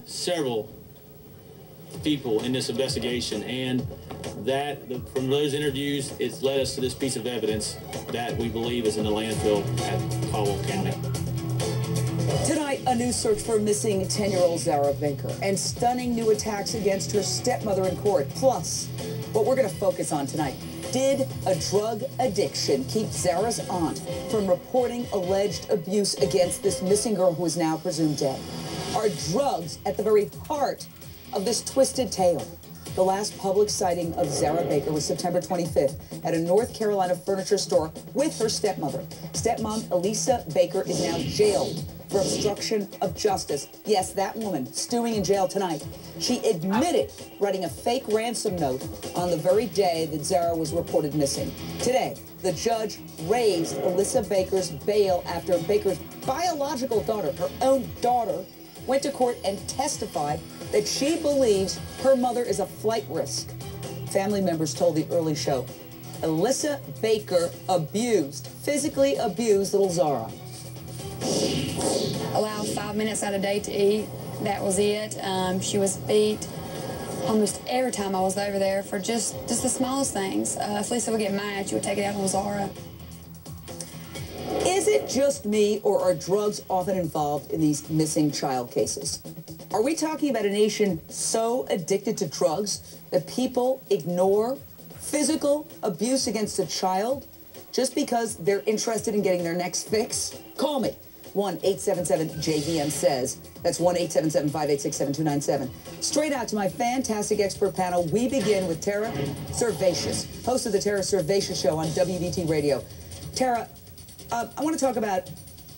several people in this investigation, and from those interviews, it's led us to this piece of evidence that we believe is in the landfill at Caldwell County. Tonight, a new search for missing 10-year-old Zahra Baker and stunning new attacks against her stepmother in court. Plus, what we're going to focus on tonight. Did a drug addiction keep Zahra's aunt from reporting alleged abuse against this missing girl who is now presumed dead? Are drugs at the very heart of this twisted tale? The last public sighting of Zahra Baker was September 25th at a North Carolina furniture store with her stepmother. Stepmom Elisa Baker is now jailed for obstruction of justice. Yes, that woman stewing in jail tonight. She admitted writing a fake ransom note on the very day that Zahra was reported missing. Today, the judge raised Alyssa Baker's bail after Baker's biological daughter, her own daughter, went to court and testified that she believes her mother is a flight risk. Family members told the early show Alyssa Baker physically abused little Zahra. Allowed 5 minutes out of the day to eat. That was it. She was beat almost every time I was over there for just the smallest things. If Lisa would get mad, she would take it out on Zahra. Is it just me, or are drugs often involved in these missing child cases? Are we talking about a nation so addicted to drugs that people ignore physical abuse against a child just because they're interested in getting their next fix? Call me. 1-877-JVM-SAYS. That's 1-877-586-7297. Straight out to my fantastic expert panel. We begin with Tara Servatius, host of the Tara Servatius Show on WBT Radio. Tara, I want to talk about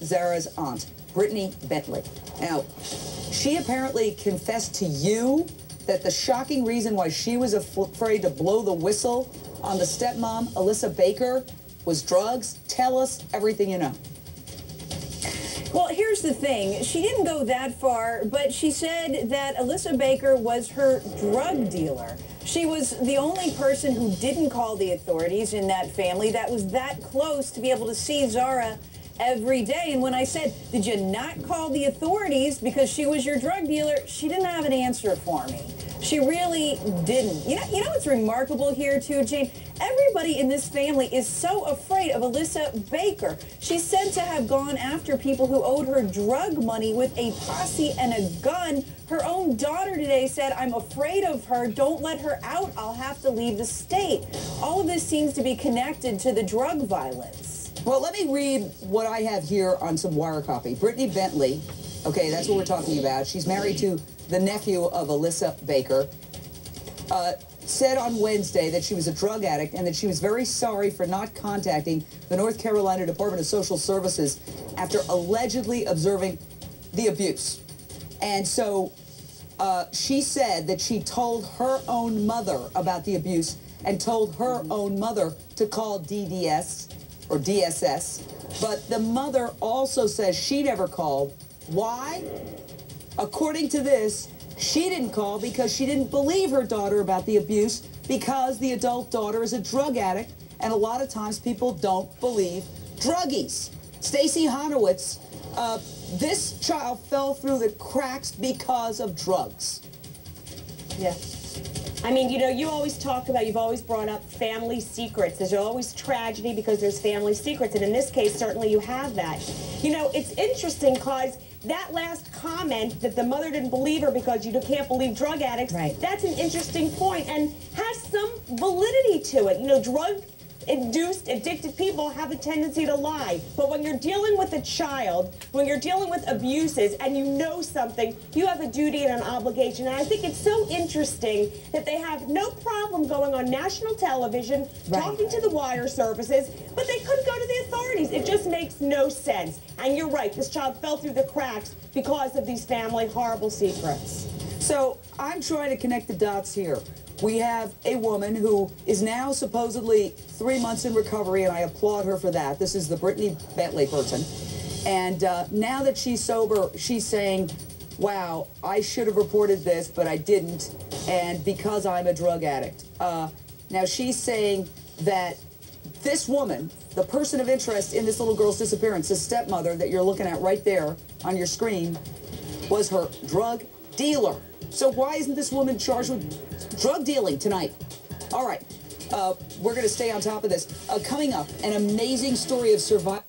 Zahra's aunt, Brittany Bentley. Now, she apparently confessed to you that the shocking reason why she was afraid to blow the whistle on the stepmom, Alyssa Baker, was drugs. Tell us everything you know. Well, here's the thing. She didn't go that far, but she said that Alyssa Baker was her drug dealer. She was the only person who didn't call the authorities in that family that was that close to be able to see Zahra every day. And when I said, did you not call the authorities because she was your drug dealer, she didn't have an answer for me. She really didn't. You know what's remarkable here, too, Jane? Everybody in this family is so afraid of Alyssa Baker. She's said to have gone after people who owed her drug money with a posse and a gun. Her own daughter today said, I'm afraid of her. Don't let her out. I'll have to leave the state. All of this seems to be connected to the drug violence. Well, let me read what I have here on some wire copy. Brittany Bentley, okay, that's what we're talking about. She's married to the nephew of Alyssa Baker, said on Wednesday that she was a drug addict and that she was very sorry for not contacting the North Carolina Department of Social Services after allegedly observing the abuse. And so she said that she told her own mother about the abuse and told her own mother to call DDS or DSS. But the mother also says she never called. Why? According to this, she didn't call because she didn't believe her daughter about the abuse because the adult daughter is a drug addict, and a lot of times people don't believe druggies. Stacey Honowitz, this child fell through the cracks because of drugs. Yeah. I mean, you know, you always talk about, you've always brought up family secrets. There's always tragedy because there's family secrets, and in this case, certainly you have that. You know, it's interesting because that last comment that the mother didn't believe her because you can't believe drug addicts, right, that's an interesting point and has some validity to it. You know, drug-induced, addicted people have a tendency to lie. But when you're dealing with a child, when you're dealing with abuses and you know something, you have a duty and an obligation. And I think it's so interesting that they have no problem going on national television, right, talking to the wire services, but they couldn't go to the authorities. It just makes no sense. And you're right, this child fell through the cracks because of these family horrible secrets. So I'm trying to connect the dots here. We have a woman who is now supposedly 3 months in recovery, and I applaud her for that. This is the Brittany Bentley person. And now that she's sober, she's saying, wow, I should have reported this, but I didn't, and because I'm a drug addict. Now she's saying that this woman, the person of interest in this little girl's disappearance, this stepmother that you're looking at right there on your screen, was her drug dealer. So why isn't this woman charged with drug dealing tonight? All right, we're going to stay on top of this. Coming up, an amazing story of survival.